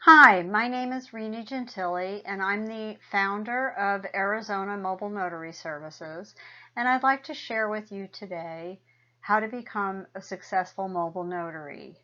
Hi, my name is Rini Gentili, and I'm the founder of Arizona Mobile Notary Services. And I'd like to share with you today how to become a successful mobile notary.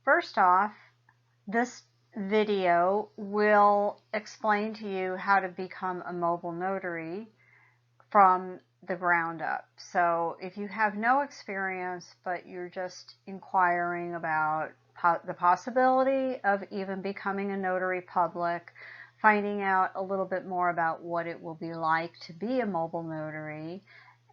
First off, this video will explain to you how to become a mobile notary from the ground up. So if you have no experience, but you're just inquiring about the possibility of even becoming a notary public, finding out a little bit more about what it will be like to be a mobile notary,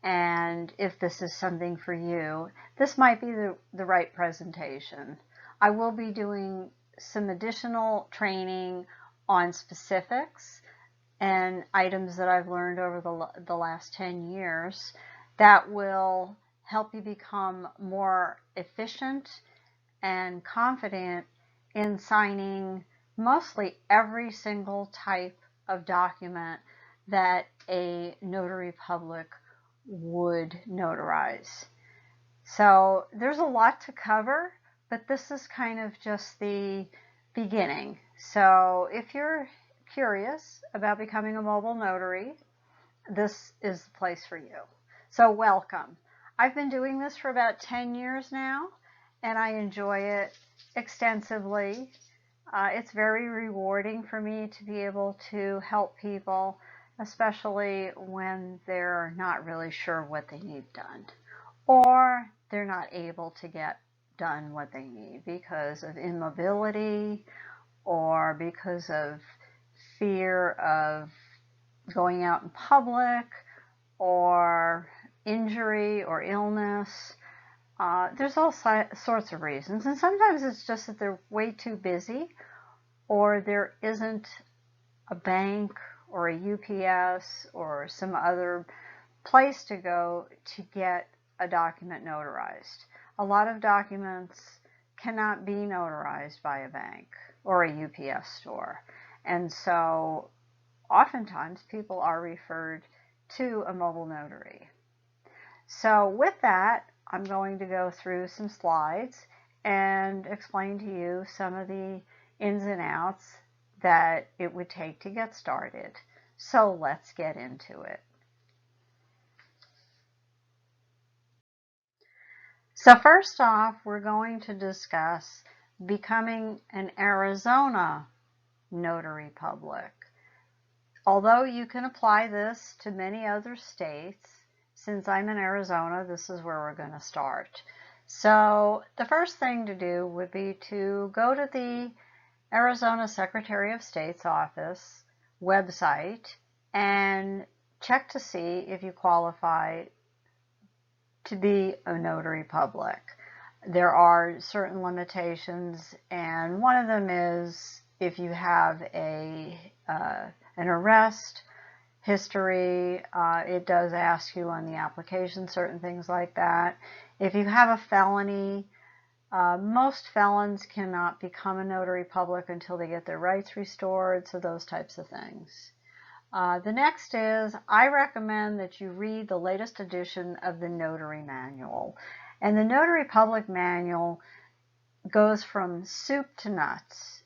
and if this is something for you, this might be the right presentation. I will be doing some additional training on specifics and items that I've learned over the last 10 years that will help you become more efficient and confident in signing mostly every single type of document that a notary public would notarize. So there's a lot to cover, but this is kind of just the beginning. So if you're curious about becoming a mobile notary, this is the place for you. So welcome. I've been doing this for about 10 years now, and I enjoy it extensively. It's very rewarding for me to be able to help people, especially when they're not really sure what they need done, or they're not able to get done what they need because of immobility or because of fear of going out in public or injury or illness. There's all sorts of reasons, and sometimes it's just that they're way too busy, or there isn't a bank or a UPS or some other place to go to get a document notarized. A lot of documents cannot be notarized by a bank or a UPS store, and so oftentimes people are referred to a mobile notary. So with that, I'm going to go through some slides and explain to you some of the ins and outs that it would take to get started. So let's get into it. So first off, we're going to discuss becoming an Arizona notary public. Although you can apply this to many other states, since I'm in Arizona, this is where we're going to start. So the first thing to do would be to go to the Arizona Secretary of State's office website and check to see if you qualify to be a notary public. There are certain limitations, and one of them is if you have an arrest history. It does ask you on the application certain things like that. If you have a felony, most felons cannot become a notary public until they get their rights restored, so those types of things. The next is, I recommend that you read the latest edition of the Notary Manual. And the Notary Public Manual goes from soup to nuts.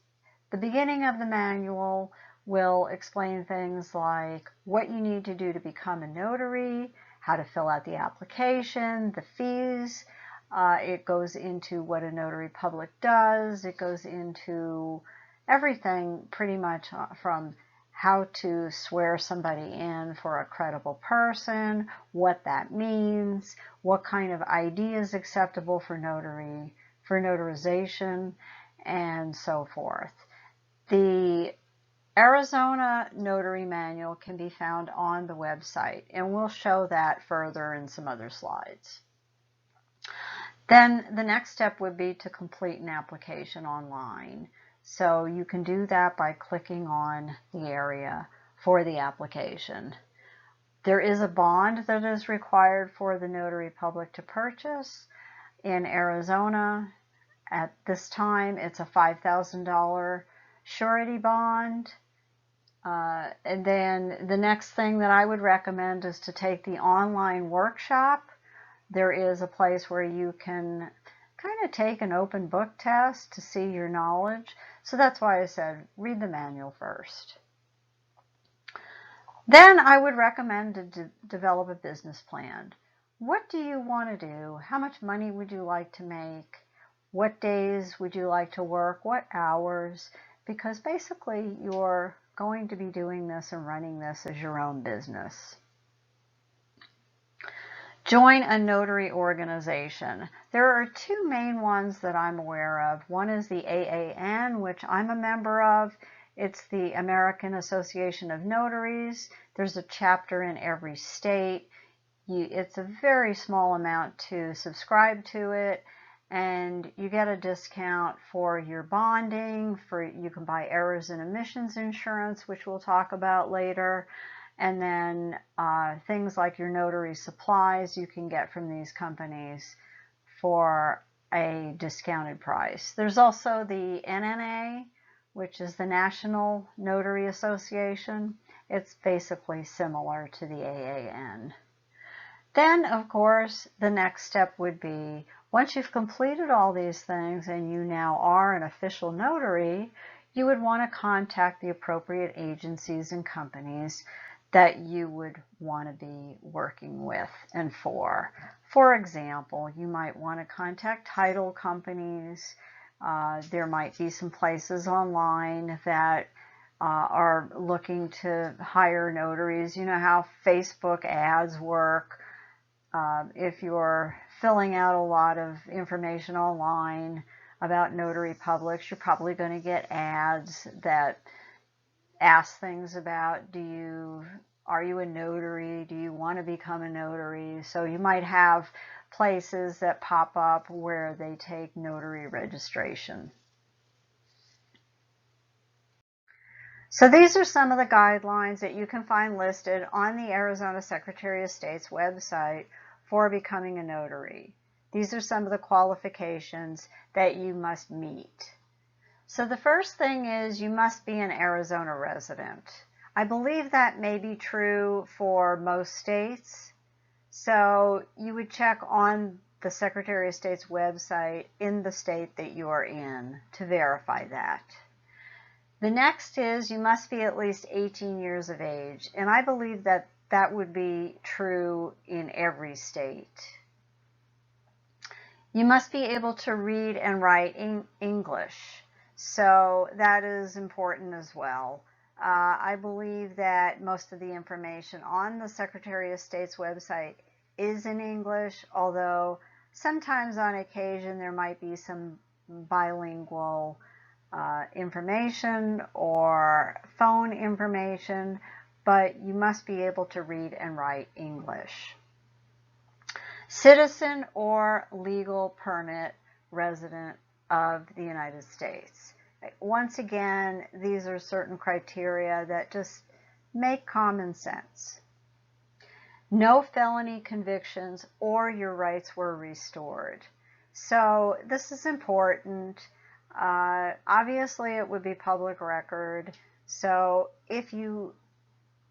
The beginning of the manual will explain things like what you need to do to become a notary, how to fill out the application, the fees. It goes into what a notary public does. It goes into everything pretty much from how to swear somebody in for a credible person, what that means, what kind of ID is acceptable for notarization, and so forth. The Arizona Notary Manual can be found on the website, and we'll show that further in some other slides. Then the next step would be to complete an application online. So you can do that by clicking on the area for the application. There is a bond that is required for the notary public to purchase. In Arizona, at this time, it's a $5,000 surety bond. And then the next thing that I would recommend is to take the online workshop. There is a place where you can kind of take an open book test to see your knowledge. So that's why I said read the manual first. Then I would recommend to develop a business plan. What do you want to do? How much money would you like to make? What days would you like to work? What hours? Because basically you're going to be doing this and running this as your own business. Join a notary organization. There are two main ones that I'm aware of. One is the AAN, which I'm a member of. It's the American Association of Notaries. There's a chapter in every state. It's a very small amount to subscribe to it, and you get a discount for your bonding. You can buy errors and omissions insurance, which we'll talk about later. And then things like your notary supplies you can get from these companies for a discounted price. There's also the NNA, which is the National Notary Association. It's basically similar to the AAN. Then, of course, the next step would be, once you've completed all these things and you now are an official notary, you would want to contact the appropriate agencies and companies that you would want to be working with and for. For example, you might want to contact title companies. There might be some places online that are looking to hire notaries. You know how Facebook ads work. If you're filling out a lot of information online about notary publics, you're probably going to get ads that ask things about, are you a notary? Do you want to become a notary? So you might have places that pop up where they take notary registration. So these are some of the guidelines that you can find listed on the Arizona Secretary of State's website for becoming a notary. These are some of the qualifications that you must meet. So the first thing is you must be an Arizona resident. I believe that may be true for most states. So you would check on the Secretary of State's website in the state that you are in to verify that. The next is you must be at least 18 years of age, and I believe that that would be true in every state. You must be able to read and write in English, so that is important as well. I believe that most of the information on the Secretary of State's website is in English, although sometimes on occasion there might be some bilingual information or phone information, but you must be able to read and write English. Citizen or legal permit resident of the United States. Once again, these are certain criteria that just make common sense. No felony convictions or your rights were restored. So this is important. Obviously, it would be public record. So if you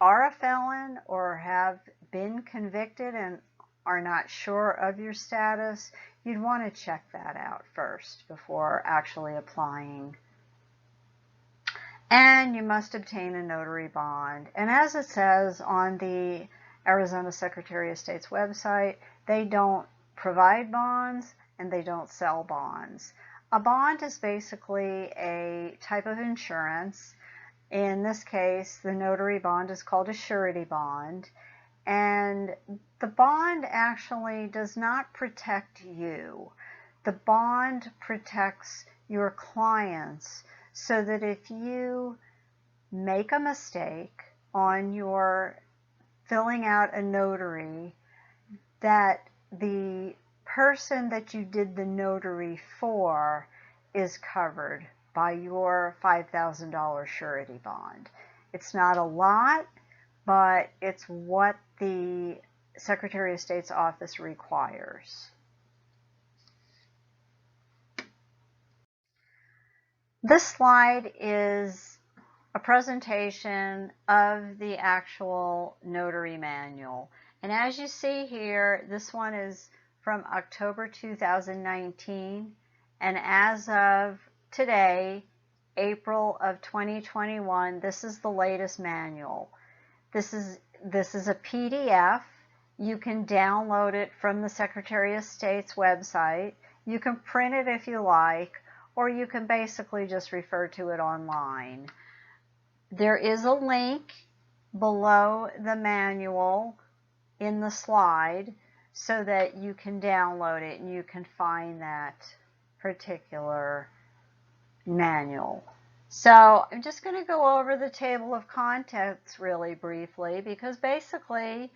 are a felon or have been convicted and are not sure of your status, you'd want to check that out first before actually applying. And you must obtain a notary bond. And as it says on the Arizona Secretary of State's website, they don't provide bonds and they don't sell bonds. A bond is basically a type of insurance. In this case, the notary bond is called a surety bond. And the bond actually does not protect you. The bond protects your clients so that if you make a mistake on your filling out a notary, that the person that you did the notary for is covered by your $5,000 surety bond. It's not a lot, but it's what the Secretary of State's office requires. This slide is a presentation of the actual notary manual. And as you see here, this one is from October 2019, and as of today, April of 2021, this is the latest manual. This is a PDF. You can download it from the Secretary of State's website. You can print it if you like, or you can basically just refer to it online. There is a link below the manual in the slide so that you can download it and you can find that particular manual. So I'm just going to go over the table of contents really briefly, because basically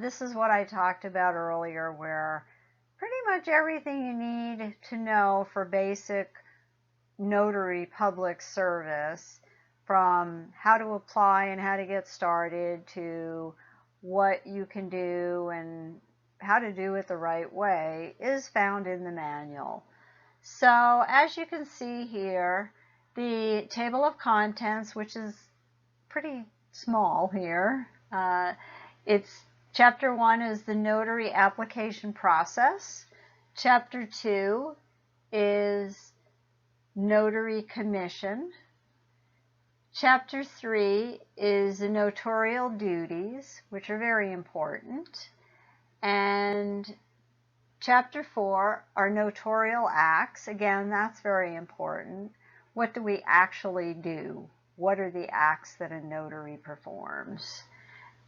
this is what I talked about earlier, where pretty much everything you need to know for basic notary public service, from how to apply and how to get started to what you can do and how to do it the right way, is found in the manual. So as you can see here, the table of contents, which is pretty small here, it's Chapter 1 is the notary application process. Chapter 2 is notary commission. Chapter 3 is the notarial duties, which are very important. And Chapter 4 are notarial acts. Again, that's very important. What do we actually do? What are the acts that a notary performs?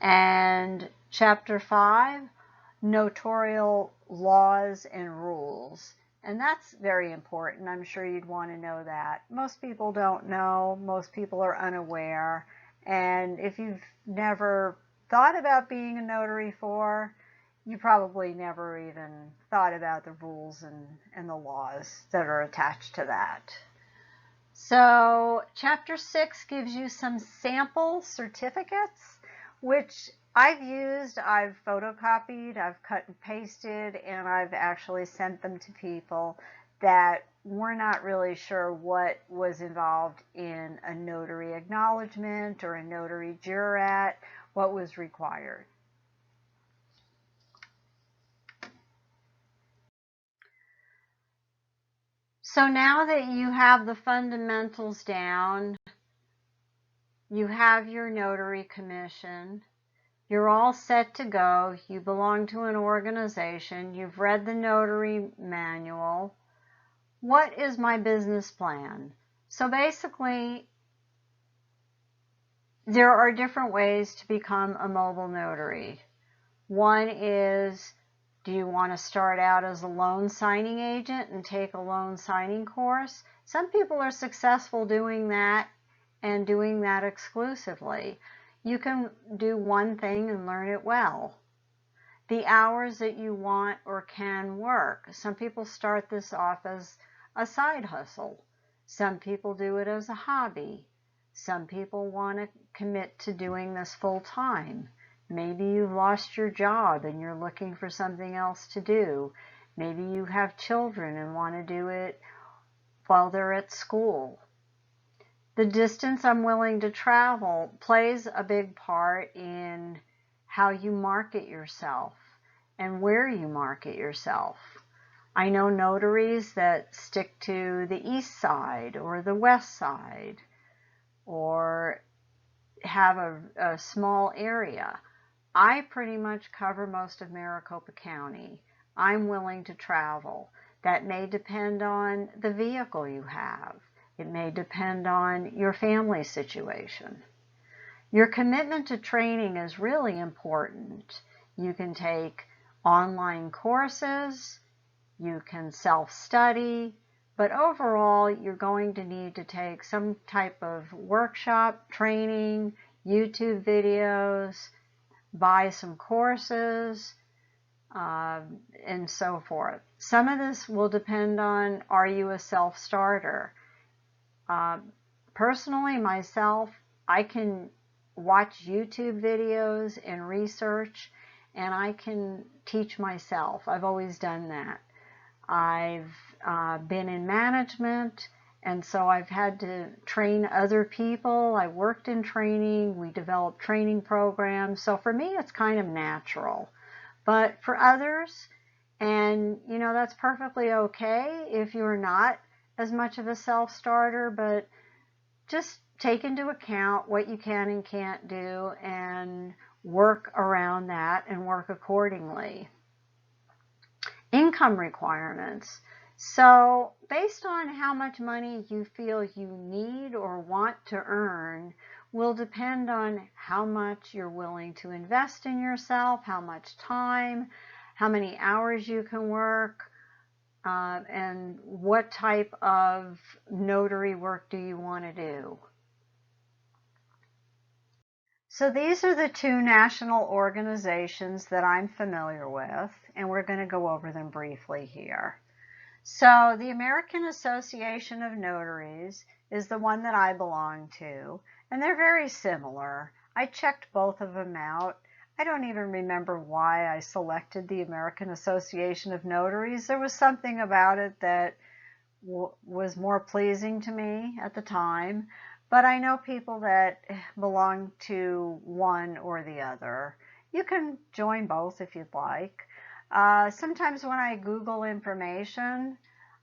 And Chapter 5, notarial laws and rules. And that's very important. I'm sure you'd want to know that. Most people don't know. Most people are unaware. And if you've never thought about being a notary before, you probably never even thought about the rules and the laws that are attached to that. So Chapter 6 gives you some sample certificates, which I've used, I've photocopied, I've cut and pasted, and I've actually sent them to people that were not really sure what was involved in a notary acknowledgement or a notary jurat, what was required. So now that you have the fundamentals down, you have your notary commission, you're all set to go, you belong to an organization, you've read the notary manual. What is my business plan? So basically, there are different ways to become a mobile notary. One is, do you want to start out as a loan signing agent and take a loan signing course? Some people are successful doing that and doing that exclusively. You can do one thing and learn it well. The hours that you want or can work. Some people start this off as a side hustle. Some people do it as a hobby. Some people want to commit to doing this full time. Maybe you've lost your job and you're looking for something else to do. Maybe you have children and want to do it while they're at school. The distance I'm willing to travel plays a big part in how you market yourself and where you market yourself. I know notaries that stick to the east side or the west side, or have a small area. I pretty much cover most of Maricopa County. I'm willing to travel. That may depend on the vehicle you have. It may depend on your family situation. Your commitment to training is really important. You can take online courses, you can self-study, but overall you're going to need to take some type of workshop, training, YouTube videos, buy some courses, and so forth. Some of this will depend on, are you a self-starter? Personally, myself, I can watch YouTube videos and research, and I can teach myself. I've always done that. I've been in management, and so I've had to train other people. I worked in training. We developed training programs. So for me, it's kind of natural. But for others, And, that's perfectly okay if you're not as much of a self-starter, but just take into account what you can and can't do and work around that and work accordingly. Income requirements. So, based on how much money you feel you need or want to earn, will depend on how much you're willing to invest in yourself, how much time, how many hours you can work, and what type of notary work do you want to do. So these are the two national organizations that I'm familiar with, and we're going to go over them briefly here. So the American Association of Notaries is the one that I belong to, and they're very similar. I checked both of them out. I don't even remember why I selected the American Association of Notaries. There was something about it that was more pleasing to me at the time, but I know people that belong to one or the other. You can join both if you'd like. Sometimes when I Google information,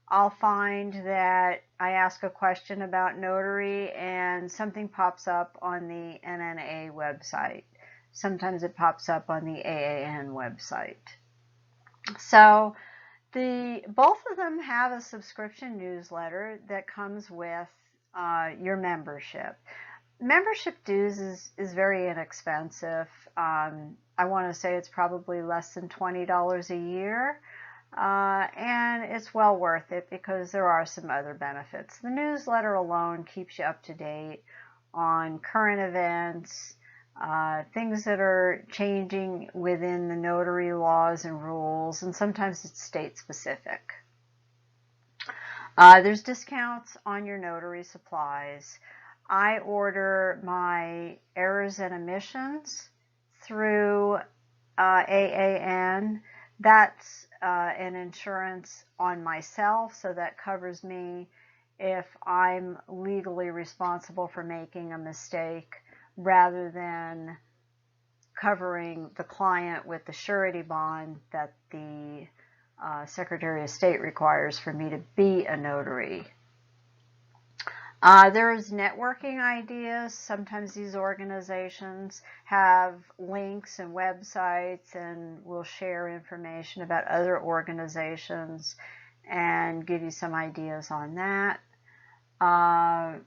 I'll find that I ask a question about notary and something pops up on the NNA website. Sometimes it pops up on the AAN website. So both of them have a subscription newsletter that comes with your membership. Membership dues is very inexpensive. I want to say it's probably less than $20 a year. And it's well worth it because there are some other benefits. The newsletter alone keeps you up to date on current events, things that are changing within the notary laws and rules, and sometimes it's state specific. There's discounts on your notary supplies. I order my errors and omissions through AAN. That's an insurance on myself, so that covers me if I'm legally responsible for making a mistake, rather than covering the client with the surety bond that the Secretary of State requires for me to be a notary. There's networking ideas. Sometimes these organizations have links and websites and will share information about other organizations and give you some ideas on that.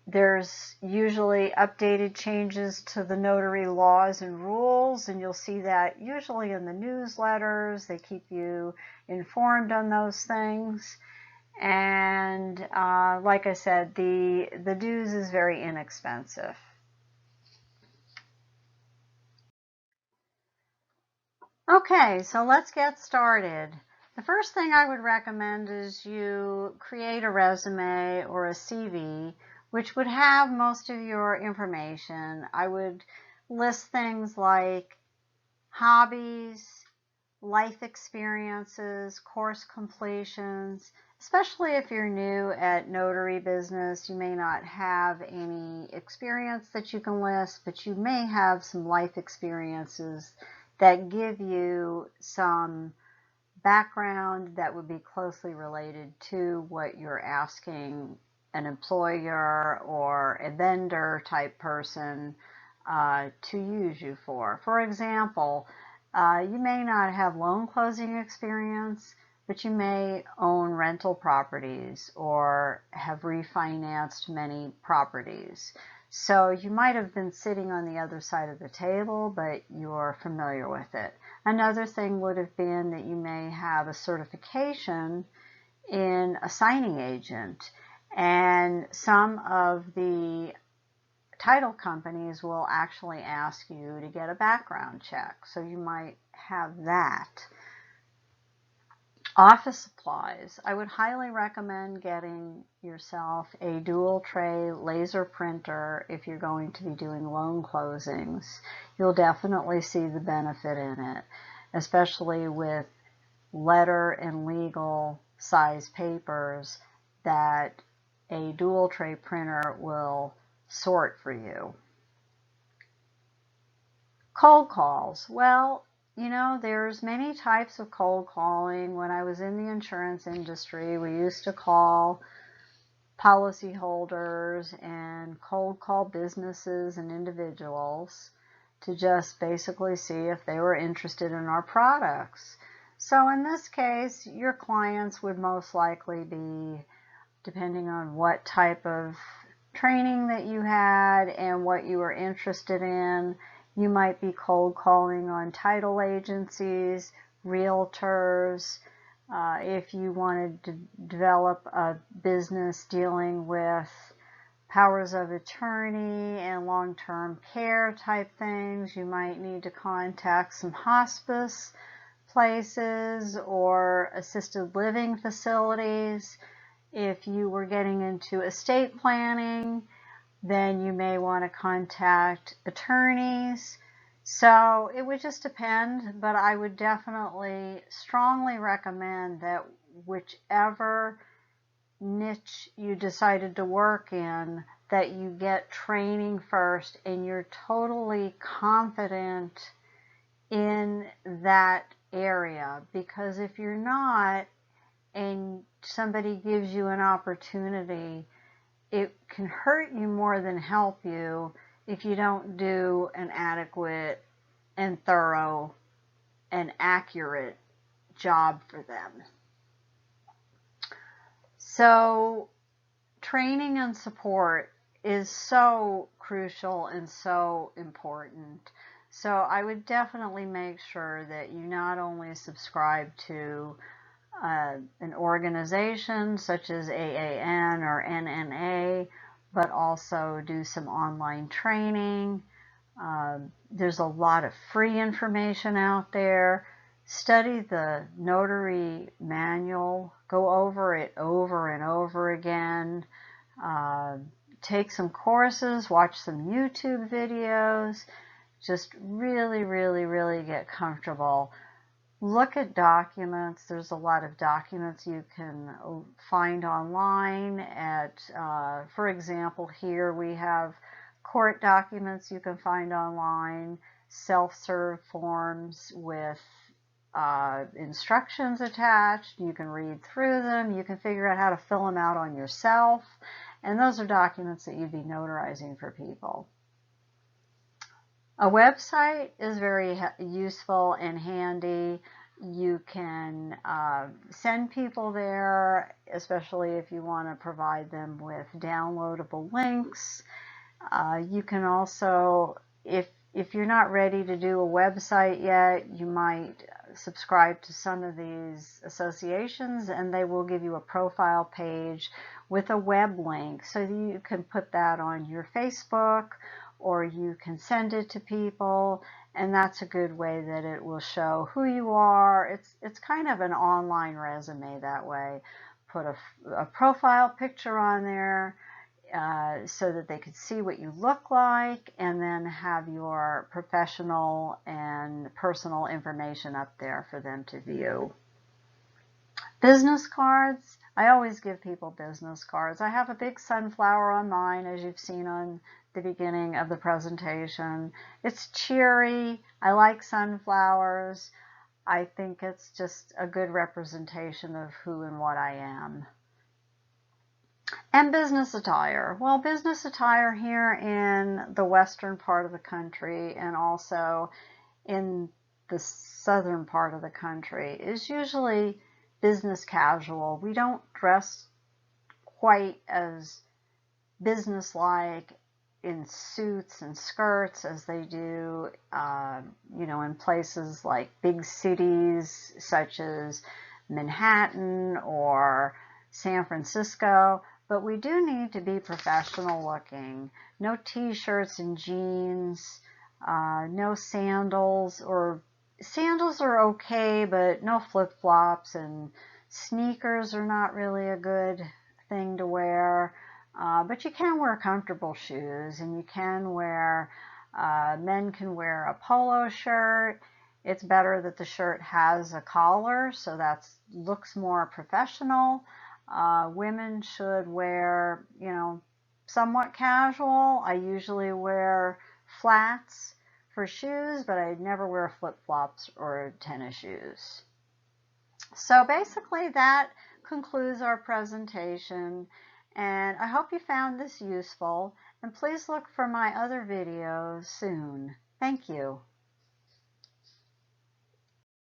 There's usually updated changes to the notary laws and rules, and you'll see that usually in the newsletters. They keep you informed on those things. And like I said, the dues is very inexpensive. Okay, so let's get started. The first thing I would recommend is you create a resume or a CV, which would have most of your information. I would list things like hobbies, life experiences, course completions. Especially if you're new at notary business, you may not have any experience that you can list, but you may have some life experiences that give you some background that would be closely related to what you're asking an employer or a vendor type person to use you for. For example, you may not have loan closing experience, but you may own rental properties or have refinanced many properties. So you might have been sitting on the other side of the table, but you're familiar with it. Another thing would have been that you may have a certification in a signing agent, and some of the title companies will actually ask you to get a background check, so you might have that. Office supplies. I would highly recommend getting yourself a dual tray laser printer if you're going to be doing loan closings. You'll definitely see the benefit in it, especially with letter and legal size papers that a dual tray printer will sort for you. Cold calls. Well, you know, there's many types of cold calling. When I was in the insurance industry, we used to call policyholders and cold call businesses and individuals to just basically see if they were interested in our products. So in this case, your clients would most likely be, depending on what type of training that you had and what you were interested in, you might be cold calling on title agencies, realtors. If you wanted to develop a business dealing with powers of attorney and long-term care type things, you might need to contact some hospice places or assisted living facilities. If you were getting into estate planning, then you may want to contact attorneys. So it would just depend, but I would definitely strongly recommend that whichever niche you decided to work in, that you get training first and you're totally confident in that area. Because if you're not, and somebody gives you an opportunity, it can hurt you more than help you if you don't do an adequate and thorough and accurate job for them. So training and support is so crucial and so important. So I would definitely make sure that you not only subscribe to an organization such as AAN or NNA, but also do some online training. There's a lot of free information out there. Study the Notary Manual. Go over it over and over again. Take some courses. Watch some YouTube videos. Just really, really, really get comfortable. Look at documents. There's a lot of documents you can find online for example, here we have court documents you can find online, self-serve forms with instructions attached. You can read through them. You can figure out how to fill them out on yourself. And those are documents that you'd be notarizing for people. A website is very useful and handy. You can send people there, especially if you want to provide them with downloadable links. You can also, if you're not ready to do a website yet, you might subscribe to some of these associations and they will give you a profile page with a web link, so you can put that on your Facebook or you can send it to people, and that's a good way that it will show who you are. It's kind of an online resume that way. Put a profile picture on there so that they could see what you look like, and then have your professional and personal information up there for them to view. Business cards. I always give people business cards. I have a big sunflower on mine, as you've seen on the beginning of the presentation. It's cheery. I like sunflowers. I think it's just a good representation of who and what I am. And business attire. Well, business attire here in the western part of the country and also in the southern part of the country is usually business casual. We don't dress quite as business-like in suits and skirts as they do, in places like big cities such as Manhattan or San Francisco. But we do need to be professional looking. No t-shirts and jeans, no sandals, or sandals are okay, but no flip-flops, and sneakers are not really a good thing to wear. But you can wear comfortable shoes, and you can wear, men can wear a polo shirt. It's better that the shirt has a collar, so that looks more professional. Women should wear, somewhat casual. I usually wear flats for shoes, but I never wear flip-flops or tennis shoes. So basically that concludes our presentation, and I hope you found this useful, and please look for my other videos soon. Thank you.